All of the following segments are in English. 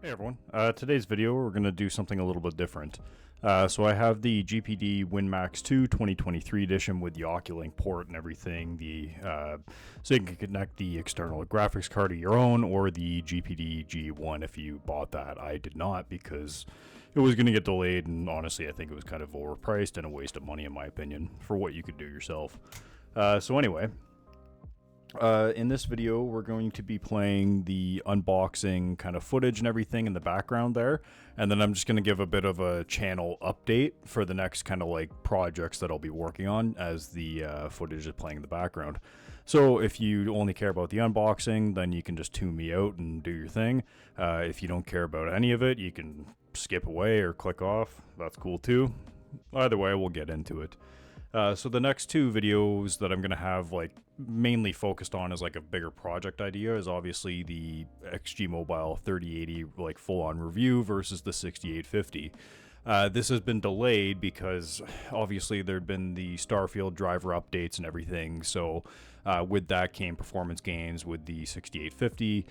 Hey everyone, today's video we're going to do something a little bit different. So I have the GPD Win Max 2 2023 edition with the oculink port and everything, so you can connect the external graphics card of your own or the GPD G1 if you bought that. I did not because it was going to get delayed, and honestly I think it was kind of overpriced and a waste of money in my opinion for what you could do yourself. So anyway, in this video, we're going to be playing the unboxing kind of footage and everything in the background there, and then I'm just going to give a bit of a channel update for the next kind of like projects that I'll be working on as the footage is playing in the background. So if you only care about the unboxing, then you can just tune me out and do your thing. If you don't care about any of it, you can skip away or click off. That's cool too. Either way, we'll get into it. So the next two videos that I'm going to have like mainly focused on as like a bigger project idea is obviously the XG Mobile 3080 like full-on review versus the 6850. This has been delayed because obviously there'd been the Starfield driver updates and everything, so with that came performance gains with the 6850,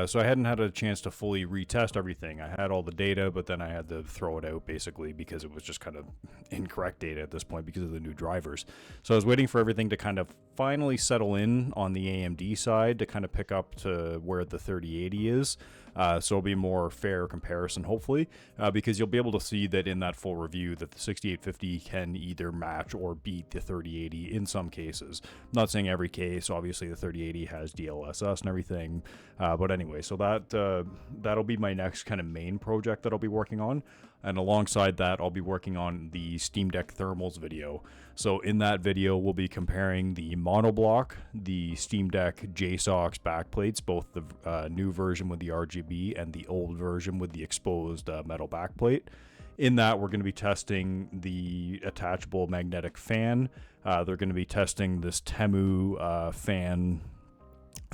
so I hadn't had a chance to fully retest everything. I had all the data, but then I had to throw it out basically because it was just kind of incorrect data at this point because of the new drivers. So I was waiting for everything to kind of finally settle in on the AMD side to kind of pick up to where the 3080 is. So it'll be a more fair comparison, hopefully, because you'll be able to see that in that full review that the 6850 can either match or beat the 3080 in some cases. I'm not saying every case. Obviously, the 3080 has DLSS and everything. But anyway, so that'll be my next kind of main project that I'll be working on. And alongside that, I'll be working on the Steam Deck thermals video. So in that video, we'll be comparing the monoblock, the Steam Deck JSOX backplates, both the new version with the RGB and the old version with the exposed metal backplate. In that, we're going to be testing the attachable magnetic fan. They're going to be testing this Temu fan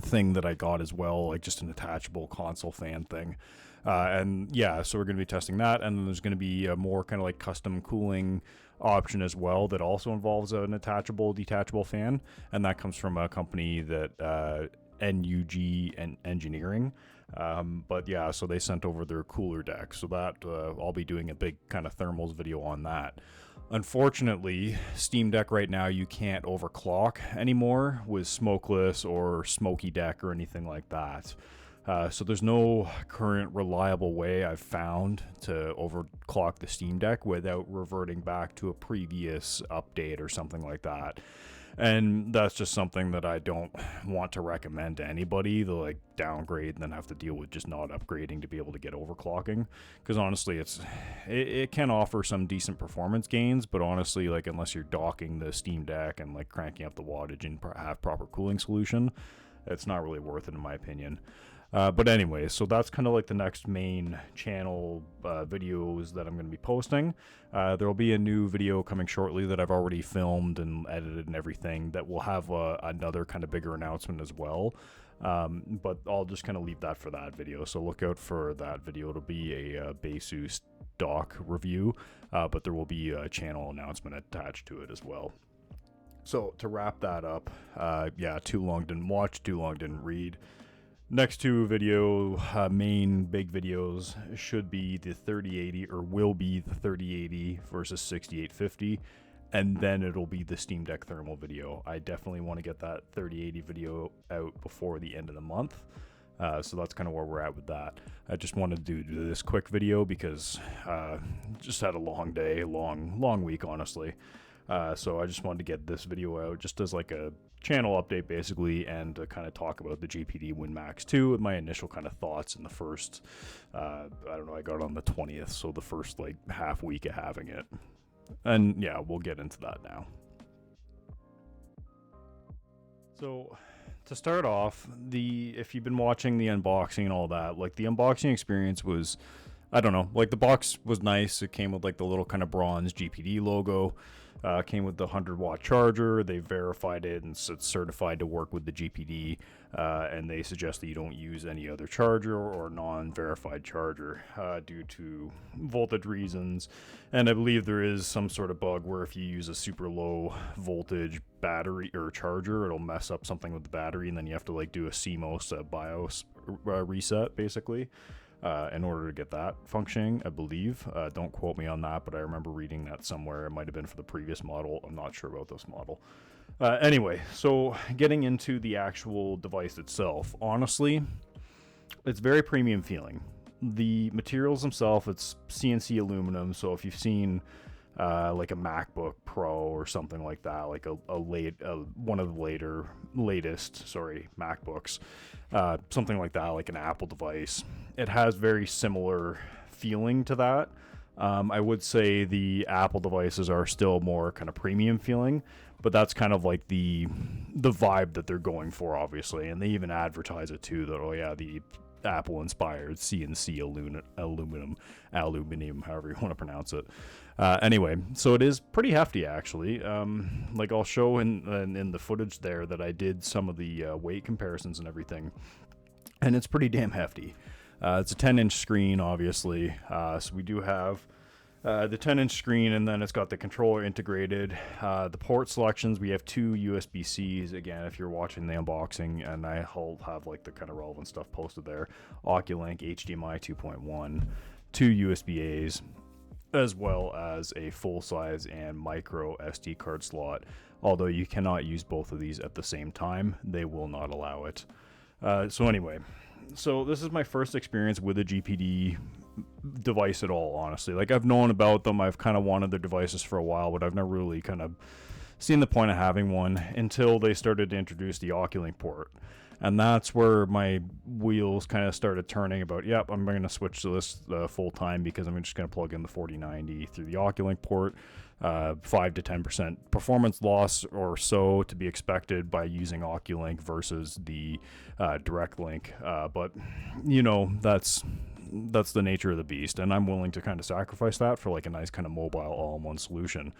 thing that I got as well, like just an attachable console fan thing. And yeah, so we're going to be testing that, and then there's going to be a more kind of like custom cooling option as well that also involves an attachable detachable fan, and that comes from a company that NUG and Engineering. But yeah, so they sent over their cooler deck, so that I'll be doing a big kind of thermals video on that. Unfortunately, Steam Deck right now you can't overclock anymore with smokeless or smoky deck or anything like that. So there's no current reliable way I've found to overclock the Steam Deck without reverting back to a previous update or something like that. And that's just something that I don't want to recommend to anybody to like downgrade and then have to deal with just not upgrading to be able to get overclocking. Because honestly, it can offer some decent performance gains, but honestly, like unless you're docking the Steam Deck and like cranking up the wattage and have proper cooling solution, it's not really worth it in my opinion. But anyway, so that's kind of like the next main channel videos that I'm going to be posting. There will be a new video coming shortly that I've already filmed and edited and everything that will have another kind of bigger announcement as well. But I'll just kind of leave that for that video. So look out for that video. It'll be a Basus dock review, but there will be a channel announcement attached to it as well. So to wrap that up, yeah, too long didn't watch, too long didn't read. Next two main big videos should be the 3080, or will be the 3080 versus 6850, and then it'll be the Steam Deck thermal video. I definitely want to get that 3080 video out before the end of the month, so that's kind of where we're at with that. I just wanted to do this quick video because just had a long day, long week, honestly. So I just wanted to get this video out just as like a channel update basically, and to kind of talk about the GPD Win Max 2 with my initial kind of thoughts in the first, I don't know, I got it on the 20th, so the first like half week of having it. And yeah, we'll get into that now. So to start off, if you've been watching the unboxing and all that, like the unboxing experience was, I don't know, like the box was nice. It came with like the little kind of bronze GPD logo. Came with the 100-watt charger. They verified it and it's certified to work with the GPD, and they suggest that you don't use any other charger or non-verified charger due to voltage reasons. And I believe there is some sort of bug where if you use a super low voltage battery or charger, it'll mess up something with the battery, and then you have to like do a CMOS BIOS reset basically. in order to get that functioning, I believe. Don't quote me on that, but I remember reading that somewhere. It might have been for the previous model. I'm not sure about this model. Anyway, so getting into the actual device itself, honestly, it's very premium feeling. The materials themselves, it's CNC aluminum, so if you've seen like a MacBook Pro or something like that, like one of the latest MacBooks, something like that, like an Apple device, it has very similar feeling to that. I would say the Apple devices are still more kind of premium feeling, but that's kind of like the vibe that they're going for, obviously. And they even advertise it too, that, oh yeah, the Apple inspired CNC aluminum, however you want to pronounce it. Anyway, so it is pretty hefty, actually. Like I'll show in the footage there that I did some of the weight comparisons and everything, and it's pretty damn hefty. It's a 10-inch screen, obviously. So we do have the 10-inch screen, and then it's got the controller integrated. The port selections, we have 2 USB-Cs. Again, if you're watching the unboxing, and I'll have like the kind of relevant stuff posted there. Oculink, HDMI 2.1, 2 USB-As, as well as a full-size and micro SD card slot. Although you cannot use both of these at the same time, they will not allow it. So anyway, so this is my first experience with a GPD device at all, honestly. Like, I've known about them, I've kind of wanted their devices for a while, but I've never really kind of seen the point of having one until they started to introduce the oculink port. And that's where my wheels kind of started turning about, yep, I'm going to switch to this full time, because I'm just going to plug in the 4090 through the oculink port. 5 to 10% performance loss or so to be expected by using oculink versus the direct link. But, you know, that's the nature of the beast, and I'm willing to kind of sacrifice that for like a nice kind of mobile all-in-one solution.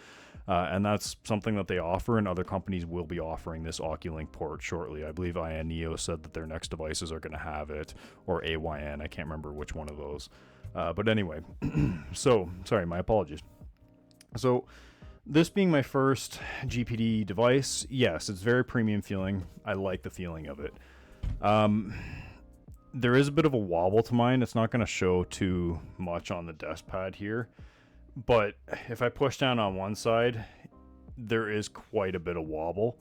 And that's something that they offer, and other companies will be offering this oculink port shortly. I believe Neo said that their next devices are going to have it, or AYN, I can't remember which one of those. But anyway, so, sorry, my apologies. So, this being my first GPD device, yes, it's very premium feeling. I like the feeling of it. There is a bit of a wobble to mine. It's not going to show too much on the desk pad here, but if I push down on one side, there is quite a bit of wobble.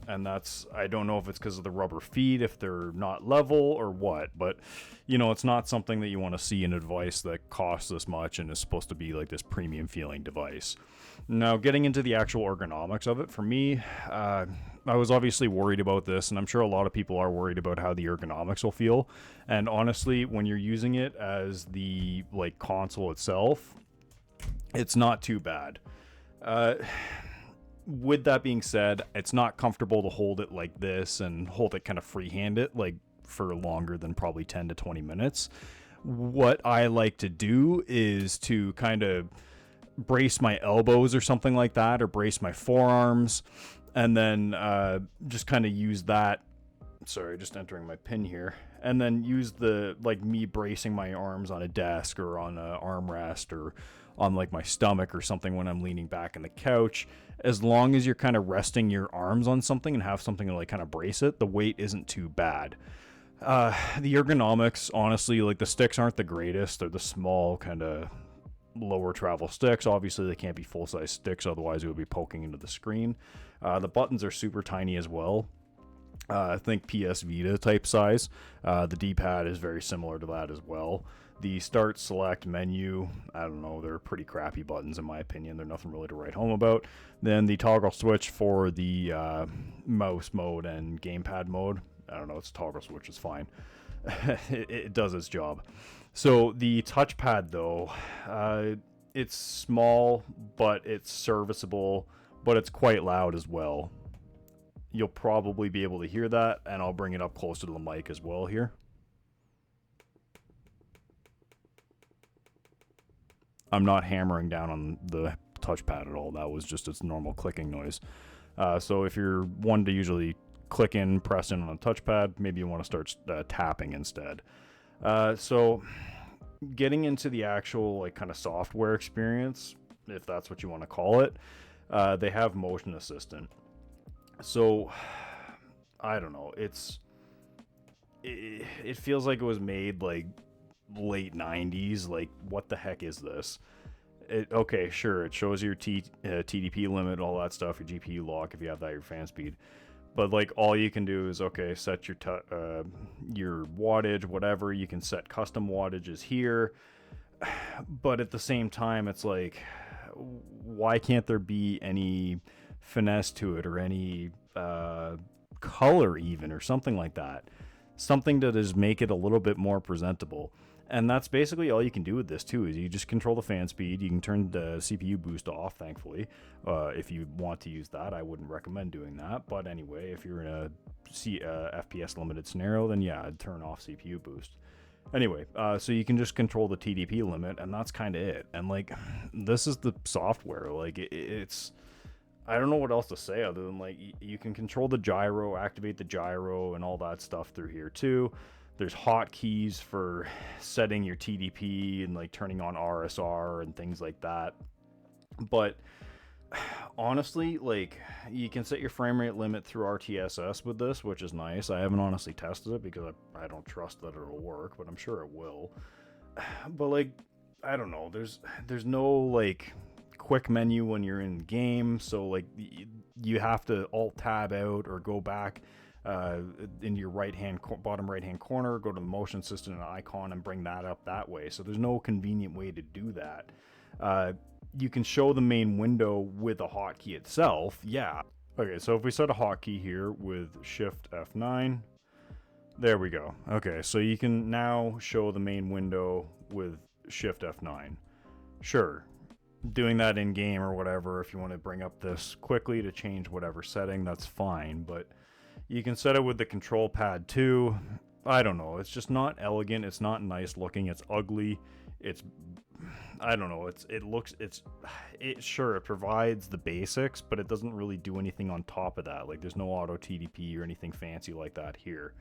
And that's, I don't know if it's because of the rubber feet, if they're not level or what, but you know, it's not something that you want to see in a device that costs this much and is supposed to be like this premium feeling device. Now, getting into the actual ergonomics of it, for me, I was obviously worried about this, and I'm sure a lot of people are worried about how the ergonomics will feel. And honestly, when you're using it as the like console itself, it's not too bad. With that being said, it's not comfortable to hold it like this and hold it kind of freehand like for longer than probably 10 to 20 minutes. What I like to do is to kind of brace my elbows or something like that, or brace my forearms, and then just kind of use that. Sorry, just entering my pin here. And then use me bracing my arms on a desk or on an armrest or on like my stomach or something when I'm leaning back in the couch. As long as you're kind of resting your arms on something and have something to like kind of brace it, the weight isn't too bad. The ergonomics, honestly, like the sticks aren't the greatest. They're the small kind of lower travel sticks. Obviously, they can't be full-size sticks, otherwise it would be poking into the screen. The buttons are super tiny as well. I think PS Vita type size. The D-pad is very similar to that as well. The start, select, menu, I don't know, they're pretty crappy buttons in my opinion. They're nothing really to write home about. Then the toggle switch for the mouse mode and gamepad mode. I don't know, it's a toggle switch, it's fine. it does its job. So the touchpad though, it's small, but it's serviceable, but it's quite loud as well. You'll probably be able to hear that, and I'll bring it up closer to the mic as well here. I'm not hammering down on the touchpad at all. That was just its normal clicking noise. So if you're one to usually click in, press in on a touchpad, maybe you want to start tapping instead. So getting into the actual like kind of software experience, if that's what you want to call it, they have motion assistant. So I don't know, it's it feels like it was made like late 90s. Like, what the heck is this? Okay, sure, it shows your TDP limit, all that stuff, your GPU lock, if you have that, your fan speed. But like, all you can do is, okay, set your wattage, whatever. You can set custom wattages here. But at the same time, it's like, why can't there be any finesse to it, or any color even, or something like that? Something that is make it a little bit more presentable. And that's basically all you can do with this too, is you just control the fan speed. You can turn the CPU boost off, thankfully, if you want to use that. I wouldn't recommend doing that, but anyway, if you're in a FPS limited scenario, then yeah, I'd turn off CPU boost. Anyway, so you can just control the TDP limit, and that's kind of it. And like, this is the software. Like, it's, I don't know what else to say other than like, you can control the gyro, activate the gyro, and all that stuff through here too. There's hotkeys for setting your TDP and like turning on RSR and things like that. But honestly, like, you can set your frame rate limit through RTSS with this, which is nice. I haven't honestly tested it because I don't trust that it'll work, but I'm sure it will. But like, I don't know. There's no like quick menu when you're in game, so like you have to alt tab out or go back in your bottom right hand corner, go to the motion assistant and icon and bring that up that way. So there's no convenient way to do that. You can show the main window with a hotkey itself. Yeah. Okay, so if we set a hotkey here with Shift F9, there we go. Okay, so you can now show the main window with Shift F9. Sure, doing that in game or whatever, if you want to bring up this quickly to change whatever setting, that's fine, but you can set it with the control pad too. I don't know, it's just not elegant, it's not nice looking, it's ugly, it's, I don't know, sure, it provides the basics, but it doesn't really do anything on top of that. Like, there's no auto TDP or anything fancy like that here.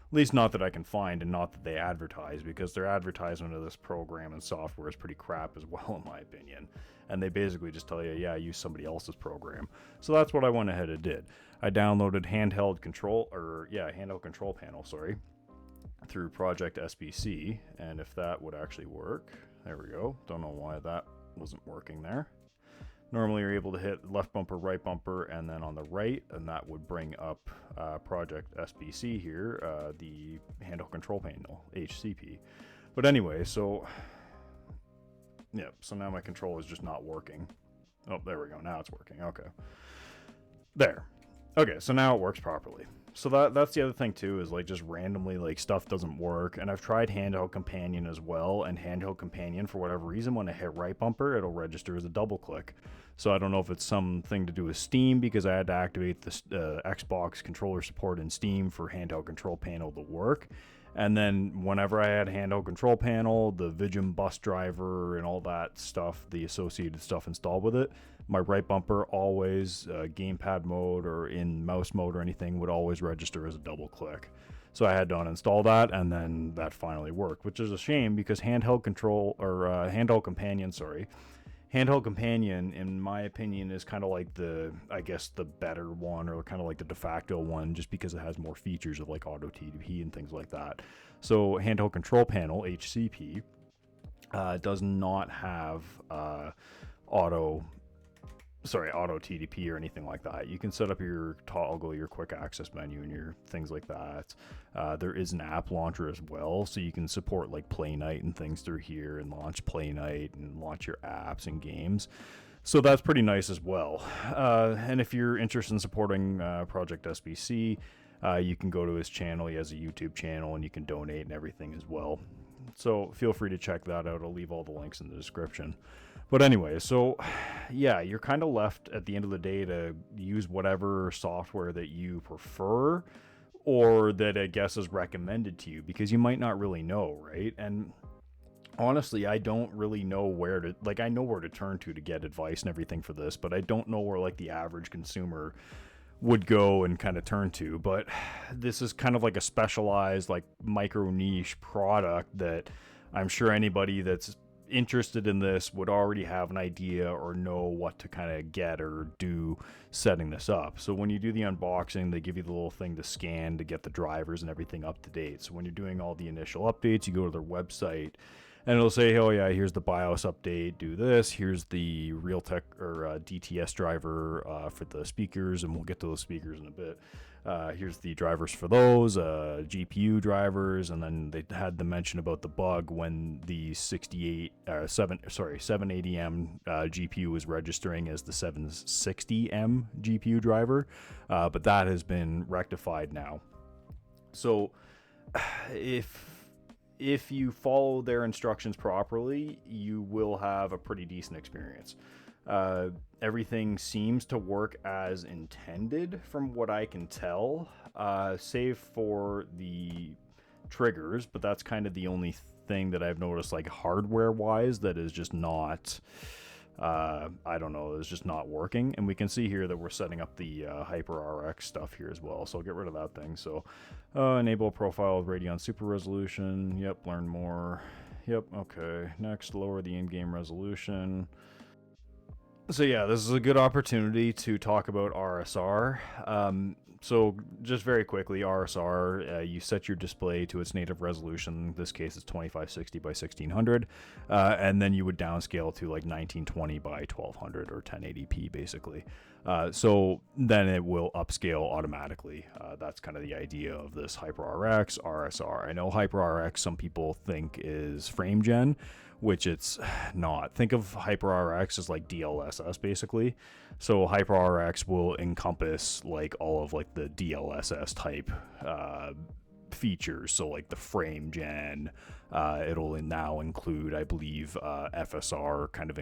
At least not that I can find, and not that they advertise, because their advertisement of this program and software is pretty crap as well, in my opinion. And they basically just tell you, yeah, use somebody else's program. So that's what I went ahead and did. I downloaded handheld control panel, through Project SBC, and if that would actually work, there we go. Don't know why that wasn't working there. Normally you're able to hit left bumper, right bumper, and then on the right, and that would bring up Project SBC here, the handheld control panel, HCP. But anyway, so yeah, so now my control is just not working. Oh, there we go. Now it's working. Okay. There. Okay, so now it works properly. So that's the other thing too, is like, just randomly like stuff doesn't work. And I've tried Handheld Companion as well, and Handheld Companion, for whatever reason, when I hit right bumper, it'll register as a double click. So I don't know if it's something to do with Steam, because I had to activate the Xbox controller support in Steam for Handheld Control Panel to work. And then whenever I had Handheld Control Panel, the Vigim bus driver and all that stuff, the associated stuff installed with it, my right bumper always, gamepad mode or in mouse mode or anything, would always register as a double click. So I had to uninstall that, and then that finally worked, which is a shame, because Handheld Companion, in my opinion, is kind of like the better one, or kind of like the de facto one, just because it has more features of like auto TDP and things like that. So Handheld Control Panel, HCP, does not have auto TDP or anything like that. You can set up your toggle, your quick access menu, and your things like that. There is an app launcher as well, so you can support like Play Night and things through here, and launch Play Night and launch your apps and games. So that's pretty nice as well. And if you're interested in supporting Project SBC, you can go to his channel. He has a YouTube channel, and you can donate and everything as well. So feel free to check that out. I'll leave all the links in the description. But anyway, so yeah, you're kind of left at the end of the day to use whatever software that you prefer, or that I guess is recommended to you, because you might not really know, right? And honestly, I don't really know where to, like, I know where to turn to get advice and everything for this, but I don't know where like the average consumer would go and kind of turn to. But this is kind of like a specialized, like, micro niche product that I'm sure anybody that's interested in this would already have an idea or know what to kind of get or do setting this up. So when you do the unboxing, they give you the little thing to scan to get the drivers and everything up to date. So when you're doing all the initial updates, you go to their website and it'll say, oh yeah, here's the BIOS update, do this, here's the Realtek or DTS driver for the speakers, and we'll get to those speakers in a bit. Here's the drivers for those, GPU drivers, and then they had the mention about the bug when the 780M GPU was registering as the 760M GPU driver, but that has been rectified now. So if you follow their instructions properly, you will have a pretty decent experience. Everything seems to work as intended from what I can tell, save for the triggers, but that's kind of the only thing that I've noticed, like hardware wise, that is just not, I don't know, it's just not working. And we can see here that we're setting up the HYPR-RX stuff here as well, so I'll get rid of that thing. So enable profile with Radeon super resolution. Yep, learn more. Yep, okay. Next, lower the in-game resolution. So yeah, this is a good opportunity to talk about RSR. So just very quickly, RSR, you set your display to its native resolution. In this case, it's 2560 by 1600, and then you would downscale to like 1920 by 1200 or 1080p basically. So then it will upscale automatically. That's kind of the idea of this HYPR-RX, RSR. I know HYPR-RX some people think is frame gen, which it's not. Think of HYPR-RX as like DLSS basically. So HYPR-RX will encompass like all of like the DLSS type features. So like the frame gen, it'll now include, I believe, FSR kind of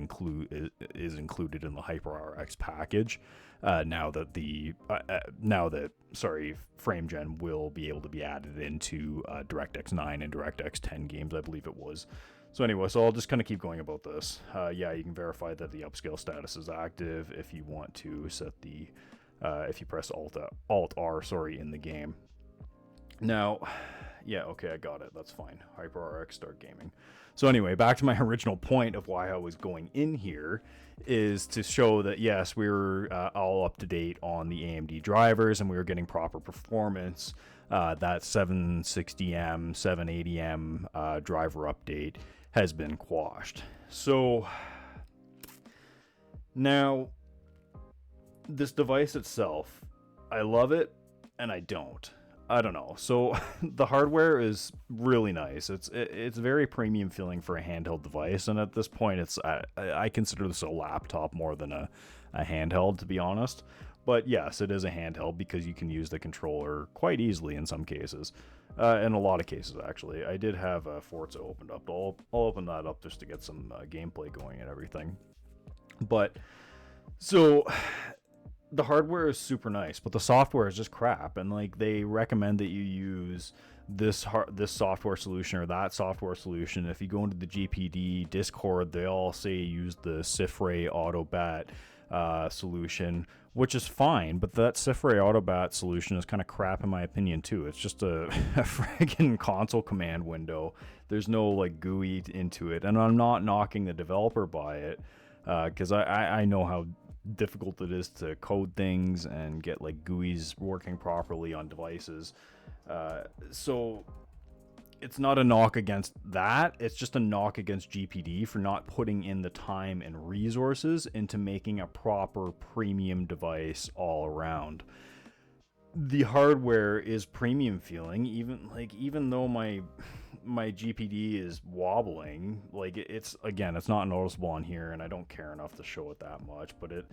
is included in the HYPR-RX package. Now that frame gen will be able to be added into DirectX 9 and DirectX 10 games, I believe it was. So anyway, so I'll just kind of keep going about this. Yeah, you can verify that the upscale status is active if you want to set the, if you press Alt-R, in the game. Now, yeah, okay, I got it. That's fine. HYPR-RX start gaming. So anyway, back to my original point of why I was going in here is to show that, yes, we were all up to date on the AMD drivers and we were getting proper performance. That 760M, 780M driver update has been quashed. So now this device itself, I love it and I don't know. So the hardware is really nice. It's very premium feeling for a handheld device, and at this point it's I consider this a laptop more than a handheld, to be honest. But yes, it is a handheld because you can use the controller quite easily in some cases. In a lot of cases, actually. I did have Forza opened up. I'll open that up just to get some gameplay going and everything. But, so, the hardware is super nice, but the software is just crap. And, like, they recommend that you use this software solution or that software solution. If you go into the GPD Discord, they all say use the Cifre AutoBat solution, which is fine, but that Cifre AutoBat solution is kind of crap in my opinion too. It's just a friggin' console command window. There's no like GUI into it, and I'm not knocking the developer by it, because I know how difficult it is to code things and get like GUIs working properly on devices. So it's not a knock against that. It's just a knock against GPD for not putting in the time and resources into making a proper premium device all around. The hardware is premium feeling, even though my GPD is wobbling. Like it's not noticeable on here, and I don't care enough to show it that much, but it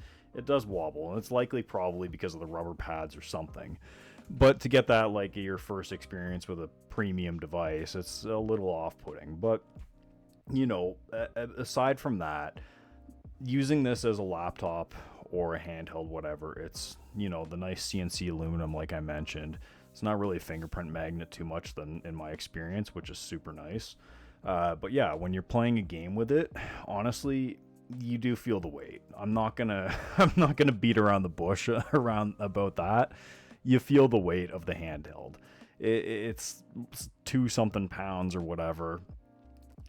does wobble, and it's likely probably because of the rubber pads or something. But to get that like your first experience with a premium device, it's a little off-putting. But you know, aside from that, using this as a laptop or a handheld, whatever, it's, you know, the nice CNC aluminum like I mentioned. It's not really a fingerprint magnet too much than in my experience, which is super nice. But yeah, when you're playing a game with it, honestly, you do feel the weight. I'm not gonna beat around the bush about that. You feel the weight of the handheld. It's 2-something pounds or whatever,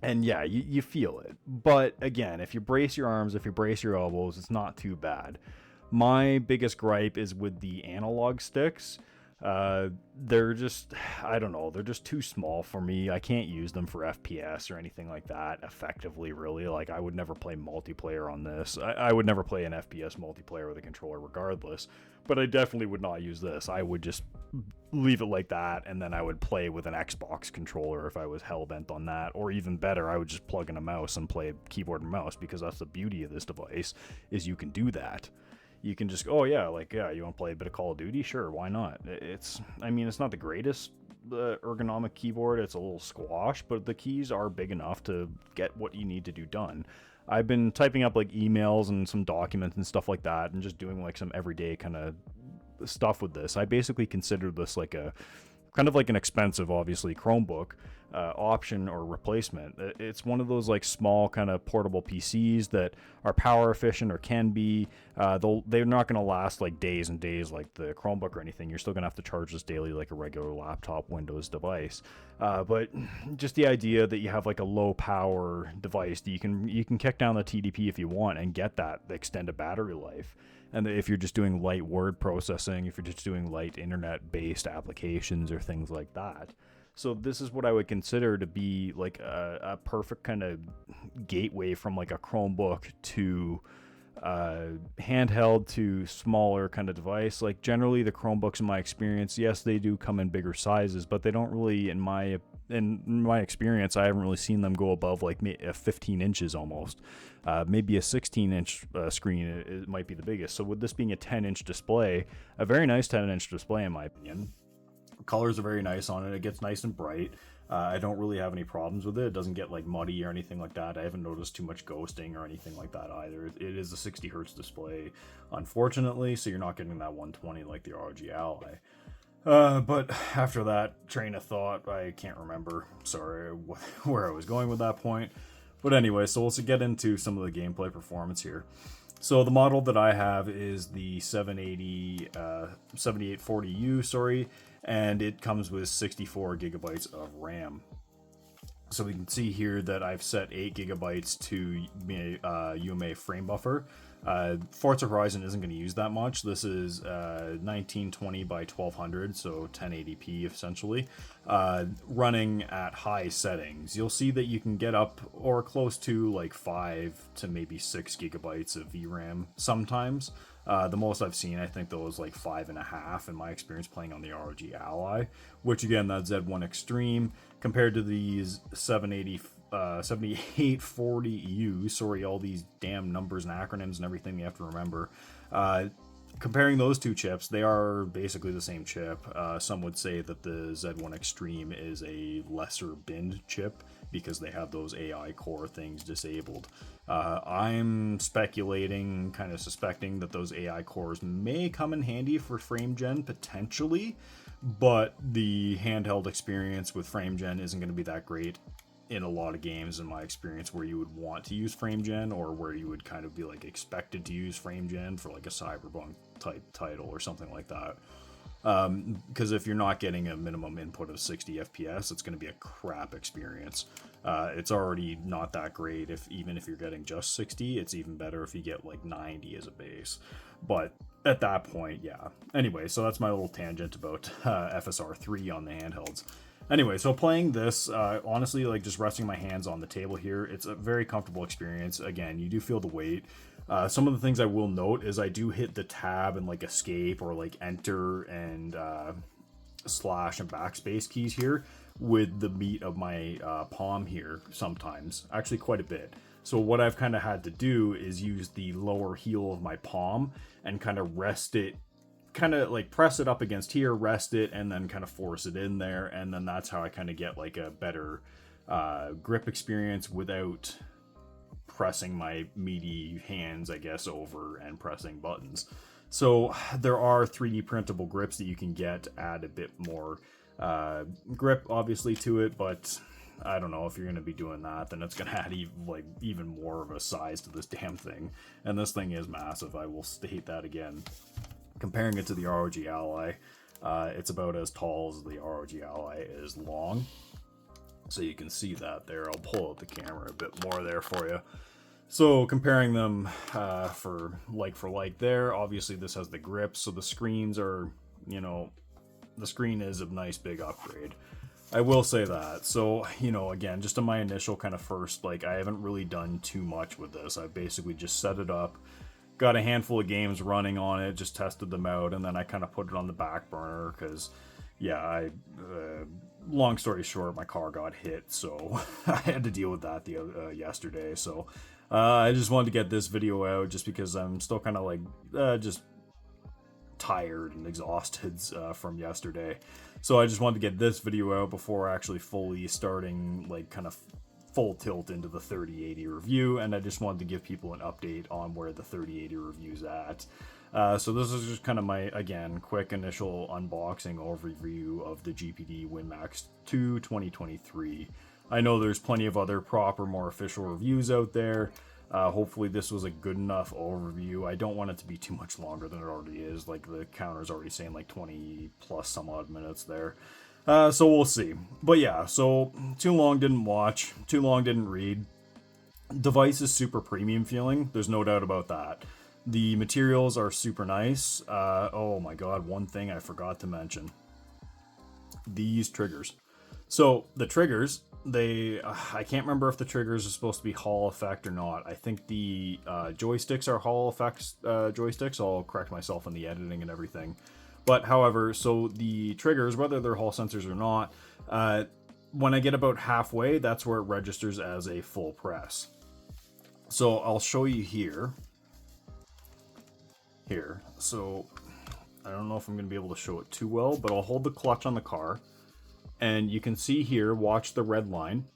And yeah, you feel it. But again, if you brace your arms, if you brace your elbows, it's not too bad. My biggest gripe is with the analog sticks. They're just, I don't know, they're just too small for me. I can't use them for FPS or anything like that effectively, really. Like, I would never play multiplayer on this. I would never play an FPS multiplayer with a controller regardless, but I definitely would not use this. I would just leave it like that, and then I would play with an Xbox controller if I was hell-bent on that. Or even better, I would just plug in a mouse and play keyboard and mouse, because that's the beauty of this device, is you can do that. You can just, oh yeah, like, yeah, you want to play a bit of Call of Duty? Sure, why not? I mean, it's not the greatest ergonomic keyboard. It's a little squash, but the keys are big enough to get what you need to do done. I've been typing up like emails and some documents and stuff like that, and just doing like some everyday kind of stuff with this. I basically consider this like a kind of like an expensive, obviously, Chromebook option or replacement. It's one of those like small kind of portable PCs that are power efficient, or can be. They're not going to last like days and days like the Chromebook or anything. You're still going to have to charge this daily like a regular laptop Windows device. But just the idea that you have like a low power device that you can kick down the TDP if you want and get that extended battery life. And if you're just doing light word processing, if you're just doing light internet-based applications or things like that. So this is what I would consider to be like a perfect kind of gateway from like a Chromebook to handheld to smaller kind of device. Like generally the Chromebooks, in my experience, yes, they do come in bigger sizes, but they don't really, in my experience, I haven't really seen them go above like 15 inches almost. Maybe a 16-inch screen it might be the biggest. So with this being a 10-inch display, a very nice 10-inch display in my opinion. Colors are very nice on it. It gets nice and bright. I don't really have any problems with it. It doesn't get like muddy or anything like that. I haven't noticed too much ghosting or anything like that either. It is a 60 hertz display, unfortunately, so you're not getting that 120 like the ROG Ally. But after that train of thought, I can't remember, sorry, where I was going with that point. But anyway, so let's get into some of the gameplay performance here. So the model that I have is the 7840U, and it comes with 64 gigabytes of RAM. So we can see here that I've set 8 gigabytes to UMA frame buffer. Forza Horizon isn't going to use that much. This is 1920 by 1200, so 1080p essentially, running at high settings. You'll see that you can get up or close to like 5 to maybe 6 gigabytes of VRAM sometimes. The most I've seen, I think, though, is like 5.5 in my experience playing on the ROG Ally, which again, that Z1 Extreme compared to these 7840U, all these damn numbers and acronyms and everything you have to remember. Comparing those two chips, they are basically the same chip. Some would say that the Z1 Extreme is a lesser binned chip because they have those AI core things disabled. I'm speculating, kind of suspecting that those AI cores may come in handy for frame gen potentially, but the handheld experience with frame gen isn't going to be that great in a lot of games, in my experience, where you would want to use frame gen, or where you would kind of be like expected to use frame gen for like a Cyberpunk type title or something like that. Because if you're not getting a minimum input of 60 FPS, it's going to be a crap experience. It's already not that great even if you're getting just 60. It's even better if you get like 90 as a base. But at that point, yeah. Anyway, so that's my little tangent about FSR3 on the handhelds. Anyway, so playing this, honestly, like just resting my hands on the table here, it's a very comfortable experience. Again, you do feel the weight. Some of the things I will note is I do hit the tab and like escape or like enter and slash and backspace keys here with the meat of my palm here sometimes, actually quite a bit. So what I've kind of had to do is use the lower heel of my palm and kind of rest it, kind of like press it up against here, rest it, and then kind of force it in there, and then that's how I kind of get like a better grip experience without pressing my meaty hands, I guess, over and pressing buttons. So there are 3D printable grips that you can get, add a bit more grip obviously to it, but I don't know if you're going to be doing that, then it's going to add even more of a size to this damn thing, and this thing is massive. I will state that again. Comparing it to the ROG Ally, it's about as tall as the ROG Ally is long. So you can see that there. I'll pull out the camera a bit more there for you. So comparing them for like there, obviously this has the grip, so the screens are, you know, the screen is a nice big upgrade. I will say that. So, you know, again, just in my initial kind of first, like, I haven't really done too much with this. I basically just set it up, got a handful of games running on it, just tested them out, and then I kind of put it on the back burner because, yeah, long story short, my car got hit, so I had to deal with that yesterday. So I just wanted to get this video out just because I'm still kind of like just tired and exhausted from yesterday. So I just wanted to get this video out before actually fully starting like kind of full tilt into the 3080 review, and I just wanted to give people an update on where the 3080 review's at. So this is just kind of my, again, quick initial unboxing overview of the GPD Win Max 2 2023. I know there's plenty of other proper, more official reviews out there. Hopefully this was a good enough overview. I don't want it to be too much longer than it already is. Like the counter's already saying like 20 plus some odd minutes there. So we'll see. But yeah, so too long didn't watch, too long didn't read. Device is super premium feeling. There's no doubt about that. The materials are super nice. Oh my god, one thing I forgot to mention. These triggers. So the triggers, I can't remember if the triggers are supposed to be Hall effect or not. I think the joysticks are Hall effects joysticks. I'll correct myself in the editing and everything. But however, so the triggers, whether they're Hall sensors or not, when I get about halfway, that's where it registers as a full press. So I'll show you here. So I don't know if I'm going to be able to show it too well, but I'll hold the clutch on the car. And you can see here, watch the red line.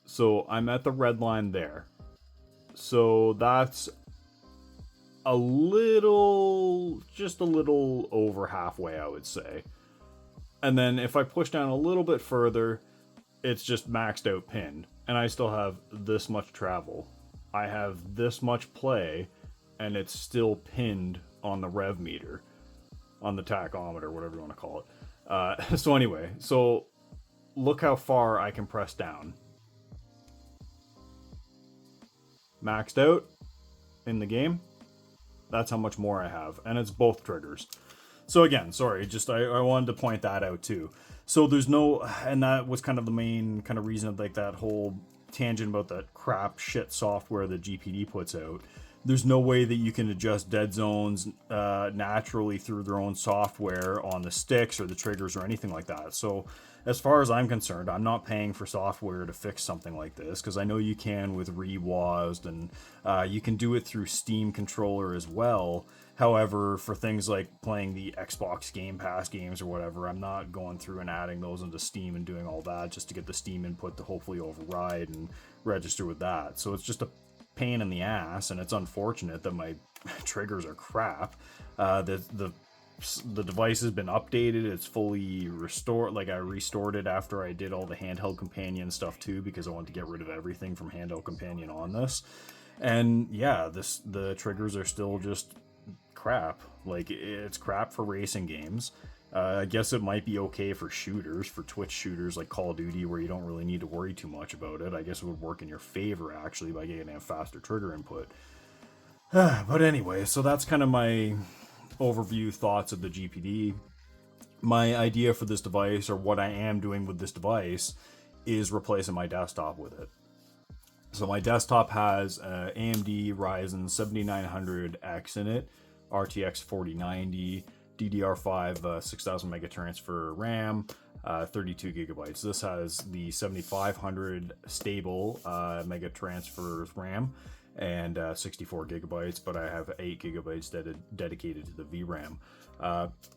So I'm at the red line there. So that's a little, just a little over halfway, I would say. And then if I push down a little bit further, it's just maxed out pinned. And I still have this much travel. I have this much play, and it's still pinned on the rev meter, on the tachometer, whatever you want to call it. So anyway, so look how far I can press down. Maxed out in the game. That's how much more I have, and it's both triggers. So again, sorry, just I wanted to point that out too. So there's no, and that was kind of the main kind of reason of like that whole tangent about that crap shit software that GPD puts out. There's no way that you can adjust dead zones naturally through their own software on the sticks or the triggers or anything like that. So as far as I'm concerned, I'm not paying for software to fix something like this, because I know you can with ReWASD, and you can do it through Steam controller as well. However, for things like playing the Xbox Game Pass games or whatever, I'm not going through and adding those into Steam and doing all that just to get the Steam input to hopefully override and register with that. So it's just a pain in the ass, and it's unfortunate that my triggers are crap. The device has been updated, it's fully restored. Like I restored it after I did all the Handheld Companion stuff too, because I wanted to get rid of everything from Handheld Companion on this. And yeah, the triggers are still just crap. Like it's crap for racing games. I guess it might be okay for shooters, for Twitch shooters like Call of Duty, where you don't really need to worry too much about it. I guess it would work in your favor, actually, by getting a faster trigger input. But anyway, so that's kind of my overview thoughts of the GPD. My idea for this device, or what I am doing with this device, is replacing my desktop with it. So my desktop has AMD Ryzen 7900X in it, RTX 4090, DDR5 6000 mega transfer RAM, 32 gigabytes. This has the 7500 stable mega transfer RAM and 64 gigabytes, but I have 8 gigabytes dedicated to the VRAM.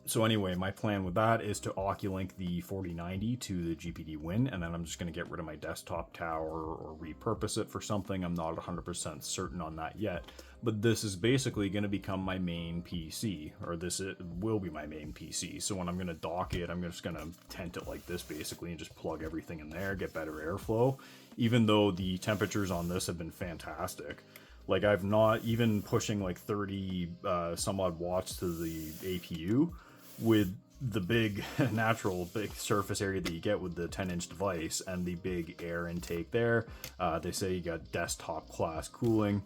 So anyway, my plan with that is to oculink the 4090 to the GPD Win, and then I'm just going to get rid of my desktop tower or repurpose it for something. I'm not 100% certain on that yet, but this is basically going to become my main PC, or will be my main PC. So when I'm going to dock it, I'm just going to tent it like this basically and just plug everything in there, get better airflow, even though the temperatures on this have been fantastic. Like I've not even pushing like 30 some odd watts to the APU with the big natural big surface area that you get with the 10-inch device and the big air intake there. They say you got desktop class cooling.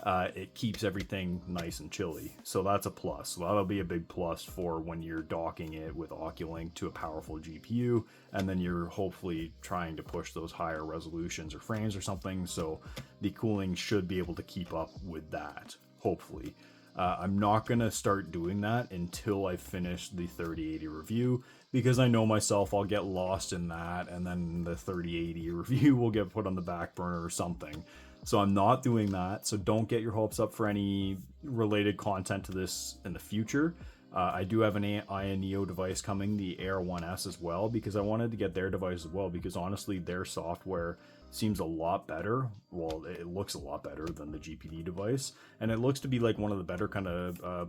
It keeps everything nice and chilly, so that's a plus. So that'll be a big plus for when you're docking it with Oculink to a powerful GPU, and then you're hopefully trying to push those higher resolutions or frames or something, so the cooling should be able to keep up with that, hopefully. I'm not going to start doing that until I finish the 3080 review, because I know myself, I'll get lost in that, and then the 3080 review will get put on the back burner or something. So I'm not doing that, so don't get your hopes up for any related content to this in the future. I do have an Aya Neo device coming, the Air 1S as well, because I wanted to get their device as well, because honestly, their software seems a lot better. Well, it looks a lot better than the GPD device, and it looks to be like one of the better kind of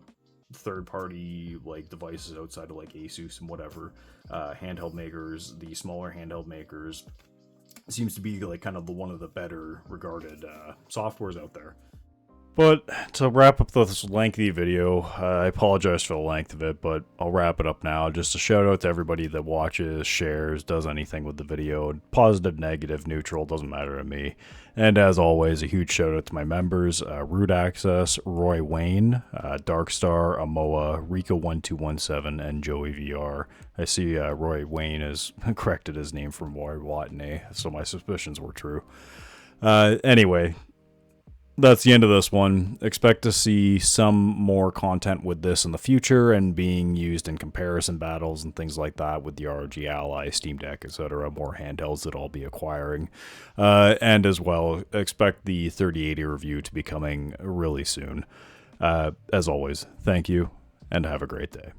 third-party like devices outside of like Asus and whatever handheld makers. The smaller handheld makers seems to be like kind of one of the better regarded softwares out there. But to wrap up this lengthy video, I apologize for the length of it, but I'll wrap it up now. Just a shout out to everybody that watches, shares, does anything with the video. Positive, negative, neutral, doesn't matter to me. And as always, a huge shout out to my members, Root Access, Roy Wayne, Darkstar, Amoa, Rico1217, and Joey VR. I see Roy Wayne has corrected his name from Roy Watney, so my suspicions were true. Anyway, that's the end of this one. Expect to see some more content with this in the future and being used in comparison battles and things like that with the ROG Ally, Steam Deck, etc. More handhelds that I'll be acquiring. And as well, expect the 3080 review to be coming really soon. As always, thank you and have a great day.